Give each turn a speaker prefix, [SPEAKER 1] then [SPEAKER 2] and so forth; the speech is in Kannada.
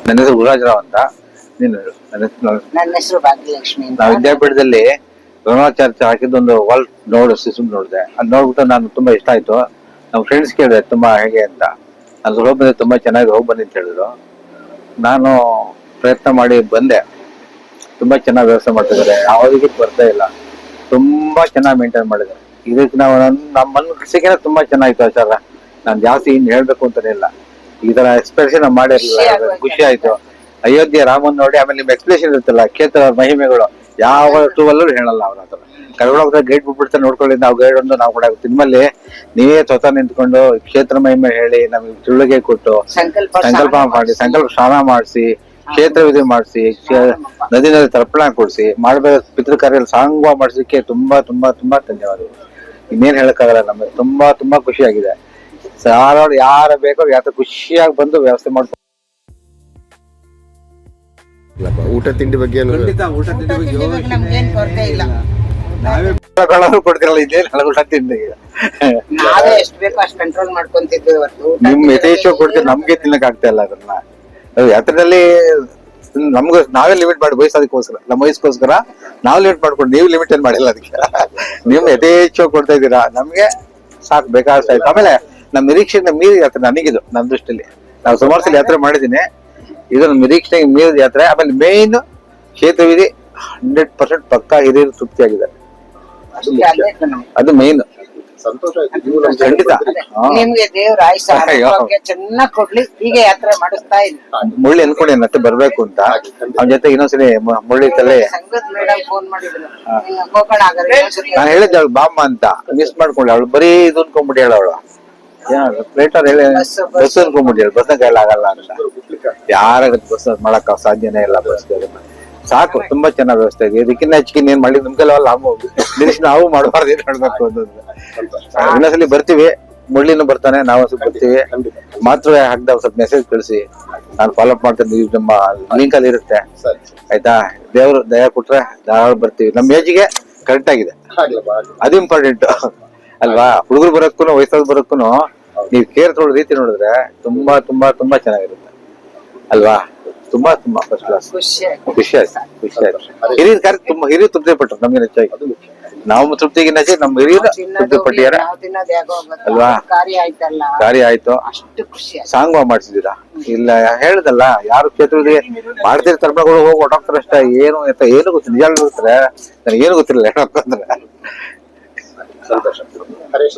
[SPEAKER 1] ನನ್ನ ಹೆಸರು ಗುರುರಾಜರಾವ್ ಅಂತ.
[SPEAKER 2] ನನ್ನ ಹೆಸರು ಭಾಗ್ಯಲಕ್ಷ್ಮಿ ಅಂತ.
[SPEAKER 1] ನಾವು ವಿದ್ಯಾಪೀಠದಲ್ಲಿ ದ್ರೋಣಾಚಾರ್ಯ ಹಾಕಿದ್ದೊಂದು ವರ್ಲ್ಡ್ ಸಿಸ್ಟಮ್ ನೋಡಿದೆ. ಅದ್ ನೋಡ್ಬಿಟ್ಟು ನಾನು ತುಂಬಾ ಇಷ್ಟ ಆಯ್ತು. ನಮ್ಮ ಫ್ರೆಂಡ್ಸ್ ಕೇಳಿದೆ ತುಂಬಾ ಹೇಗೆ ಅಂತ. ಅಲ್ಲಿ ಹೋಗಿ ಬಂದ್ರೆ ತುಂಬಾ ಚೆನ್ನಾಗಿ ಹೋಗಿ ಬನ್ನಿ ಅಂತ ಹೇಳಿದ್ರು. ನಾನು ಪ್ರಯತ್ನ ಮಾಡಿ ಬಂದೆ. ತುಂಬಾ ಚೆನ್ನಾಗಿ ವ್ಯವಸ್ಥೆ ಮಾಡ್ತಿದ್ದಾರೆ, ಯಾವುದಕ್ಕೆ ಬರ್ತಾ ಇಲ್ಲ, ತುಂಬಾ ಚೆನ್ನಾಗಿ ಮೇಂಟೈನ್ ಮಾಡಿದ್ದಾರೆ. ಇದಕ್ಕೆ ನಾವು ನಮ್ಮ ಮನಸ್ಸಿಗೆ ತುಂಬಾ ಚೆನ್ನಾಗಿತ್ತು ಆಚಾರ. ನಾನು ಜಾಸ್ತಿ ಇನ್ ಹೇಳ್ಬೇಕು ಅಂತಾನೆ ಇಲ್ಲ. ಈ ತರ ಎಕ್ಸ್ಪ್ರೆಷನ್ ಮಾಡಿರಲಿಲ್ಲ, ಖುಷಿ ಆಯ್ತು. ಅಯೋಧ್ಯೆ ರಾಮನ್ ನೋಡಿ ಆಮೇಲೆ ನಿಮ್ ಎಕ್ಸ್ಪ್ಲೇಷನ್ ಇರುತ್ತಲ್ಲ, ಕ್ಷೇತ್ರ ಮಹಿಮೆಗಳು ಯಾವ ಟೂವಲ್ಲೂ ಹೇಳಲ್ಲ ಅವ್ರ ಹತ್ರ. ಕರ್ಗೊಳಗ ಗೈಡ್ ಬಿಟ್ಬಿಡ್ತಾರೆ, ನೋಡ್ಕೊಳ್ಳಿ. ನಾವು ಗೈಡ್ ಒಂದು ನಾವು ಕೂಡ ನಿಮ್ಮಲ್ಲಿ ನೀವೇ ಸ್ವತಃ ನಿಂತ್ಕೊಂಡು ಕ್ಷೇತ್ರ ಮಹಿಮೆ ಹೇಳಿ ನಮಗೆ ತಿಳುವಳಿಕೆ ಕೊಟ್ಟು ಸಂಕಲ್ಪ ಮಾಡಿ, ಸಂಕಲ್ಪ ಸ್ನಾನ ಮಾಡಿಸಿ, ಕ್ಷೇತ್ರ ವಿಧಿ ಮಾಡಿಸಿ, ನದಿ ತರ್ಪಣ ಕೊಡಿಸಿ, ಮಾಡಬೇಕು ಪಿತೃ ಕಾರ್ಯ ಸಾಂಗ ಮಾಡಿಸಲಿಕ್ಕೆ ತುಂಬಾ ತುಂಬಾ ತುಂಬಾ ಧನ್ಯವಾದಗಳು. ಇನ್ನೇನ್ ಹೇಳಕ್ಕಾಗಲ್ಲ. ನಮಗೆ ತುಂಬಾ ತುಂಬಾ ಖುಷಿಯಾಗಿದೆ. ಯಾರ ಬೇಕೋ ಯಾರ ಖುಷಿಯಾಗಿ ಬಂದು ವ್ಯವಸ್ಥೆ ಮಾಡ್ಕೊಂಡು.
[SPEAKER 3] ಊಟ ತಿಂಡಿ ಬಗ್ಗೆ
[SPEAKER 2] ನಮ್ಗೇನ್ ಕೊರತೆ ಇಲ್ಲ.
[SPEAKER 1] ಕೊಡ್ತಿರಲ್ಲ, ಇದೇನು ಊಟ ತಿಂಡಿ
[SPEAKER 2] ನಾವೇ ಎಷ್ಟು ಬೇಕೋ ಅಷ್ಟು ಕಂಟ್ರೋಲ್ ಮಾಡ್ಕೊಂತಿದ್ವಿ.
[SPEAKER 1] ನಿಮ್ ಯಥೇಚ್ಛ ಕೊಡ್ತೀವಿ, ನಮ್ಗೆ ತಿನ್ನಕ್ ಆಗ್ತಾ ಇಲ್ಲ ಅದನ್ನ. ಯಾತ್ರದಲ್ಲಿ ನಮ್ಗೆ ನಾವೇ ಲಿಮಿಟ್ ಮಾಡಿ ವಯಸ್ಸೋದಕ್ಕೋಸ್ಕರ, ನಮ್ಮ ವಯಸ್ಕೋಸ್ಕರ ನಾವು ಲಿಮಿಟ್ ಮಾಡ್ಕೊಂಡು, ನೀವು ಲಿಮಿಟ್ ಏನ್ ಮಾಡಿಲ್ಲ ಅದಕ್ಕೆ. ನೀವು ಯಥೇಚ್ಛ ಕೊಡ್ತಾ ಇದ್ದೀರಾ, ನಮ್ಗೆ ಸಾಕು, ಬೇಕಾದಷ್ಟು ಆಯ್ತು. ಆಮೇಲೆ ನಮ್ಮ ನಿರೀಕ್ಷೆಯಿಂದ ಮೀರಿ ಯಾತ್ರೆ ನನಗಿದು. ನನ್ನ ದೃಷ್ಟಿಯಲ್ಲಿ ನಾವು ಸುಮಾರು ಸಲ ಯಾತ್ರೆ ಮಾಡಿದ್ದೀನಿ, ಇದು ನಮ್ಮ ನಿರೀಕ್ಷೆಗೆ ಮೀರಿದ ಯಾತ್ರೆ. ಆಮೇಲೆ ಮೇನ್ ಕ್ಷೇತ್ರ ವಿಧಿ 100% ಪಕ್ಕಾ ಹಿರಿಯರು ತೃಪ್ತಿಯಾಗಿದ್ದಾರೆ. ಅದು ಮೇನ್. ಖಂಡಿತ
[SPEAKER 2] ನಿಮ್ಗೆ ದೇವ್ರ ಆಯುಷ್ಯ ಚೆನ್ನಾಗ್ ಕೊಡ್ಲಿ, ಹೀಗೆ ಯಾತ್ರೆ ಮಾಡಿಸ್ತಾ ಇದ್ವಿ.
[SPEAKER 1] ಮುಳ್ಳಿ ಅನ್ಕೊಂಡೆ ಮತ್ತೆ ಬರ್ಬೇಕು ಅಂತ. ಅವನ ಜೊತೆ ಇನ್ನೊಂದ್ಸಲಿ ಮುಳ್ಳಿ ತಲೆ
[SPEAKER 2] ಸಂಗತ್ ಮೇಡಮ್ ಫೋನ್ ಮಾಡಿದ್ರು, ಹೋಗೋಣ
[SPEAKER 1] ನಾನು ಹೇಳಿದ್ದೆ ಅವಳು ಬಾಮ್ಮ ಅಂತ. ಮಿಸ್ ಮಾಡ್ಕೊಂಡೆ. ಅವಳು ಬರೀ ಇದು ಅನ್ಕೊಂಡ್ಬಿಟ್ಟು ಹೇಳವಳು, ಪ್ಲೇಟರ್ ಹೇಳಿ ಬಸ್ ಅನ್ಕೊಂಡ್ಬಿಟ್ಟು ಹೇಳಿ, ಬಸ್ನಾಗ ಆಗಲ್ಲ ಅಂತ. ಯಾರಾಗತ್ತೆ ಬಸ್ ಮಾಡಕ್ ಸಾಧ್ಯನೇ ಇಲ್ಲ. ಬಸ್ ಸಾಕು, ತುಂಬಾ ಚೆನ್ನಾಗಿ ವ್ಯವಸ್ಥೆ ಇದೆ. ಇದಕ್ಕಿಂತ ಹೆಚ್ಚಿಗೆ ಏನ್ ಮಾಡಿ ನಮ್ಗೆಲ್ಲ ನಿರೀಕ್ಷೆ ನಾವು ಮಾಡಬಾರ್ದು, ಏನ್ ಮಾಡ್ಬೇಕು ಅನ್ನೋದು. ಇನ್ನೊಂದ್ಸಲಿ ಬರ್ತೀವಿ, ಮುಳ್ಳಿನೂ ಬರ್ತಾನೆ, ನಾವು ಬರ್ತೀವಿ. ಮಾತ್ರ ಹಾಕ್ದ ಸ್ವಲ್ಪ ಮೆಸೇಜ್ ಕಳಿಸಿ, ನಾನು ಫಾಲೋ ಅಪ್ ಮಾಡ್ತೀನಿ. ನಮ್ಮ ಲಿಂಕ್ ಅಲ್ಲಿ ಇರುತ್ತೆ, ಆಯ್ತಾ? ದೇವ್ರು ದಯ ಕೊಟ್ರೆ ಬರ್ತೀವಿ. ನಮ್ಮ ಏಜಿಗೆ ಕರೆಕ್ಟ್ ಆಗಿದೆ, ಅದು ಇಂಪಾರ್ಟೆಂಟ್ ಅಲ್ವಾ? ಹುಡುಗರು ಬರೋಕ್ಕೂ ವಯಸ್ಸಾದ ಬರೋಕ್ಕೂ ನೀವು ಕೇರ್ ತೊಗೊಳ್ಳೋ ರೀತಿ ನೋಡಿದ್ರೆ ತುಂಬಾ ತುಂಬಾ ತುಂಬಾ ಚೆನ್ನಾಗಿರುತ್ತೆ ಅಲ್ವಾ? ತುಂಬಾ ತುಂಬಾ ಫಸ್ಟ್ ಕ್ಲಾಸ್. ಖುಷಿ ಆಯ್ತು. ಹಿರಿಯರ್ ಕಾರ್ಯ ತುಂಬಾ ಹಿರಿಯರು ತೃಪ್ತಿ ಪಟ್ಟರು, ನಮ್ಗೆ ಹೆಚ್ಚಾಗಿ. ನಾವು ತೃಪ್ತಿಗಿನ್ನ ನಮ್ಮ ಹಿರಿಯರು ತೃಪ್ತಿ ಪಟ್ಟಿದ್ದಾರೆ ಅಲ್ವಾ? ಕಾರ್ಯ ಆಯ್ತು. ಸಾಂಗ್ ಮಾಡಿಸಿದೀರಾ ಇಲ್ಲ ಹೇಳ್ದಲ್ಲ, ಯಾರು ಕ್ಷೇತ್ರದಲ್ಲಿ ಮಾಡ್ತಿರೋ ತರ್ಪಣಗಳು ಹೋಗಿ ಹೊಟ್ಟೋಗ್ತಾರೆ ಅಷ್ಟೇ. ಏನು ಏನು ಗೊತ್ತಿಲ್ಲ, ನಿಜ ಹೇಳ್ತಾರೆ, ನನಗೆ ಏನು ಗೊತ್ತಿಲ್ಲ ಹೇಳೋಕ್ಕಂದ್ರೆ. ಹರೇಶ್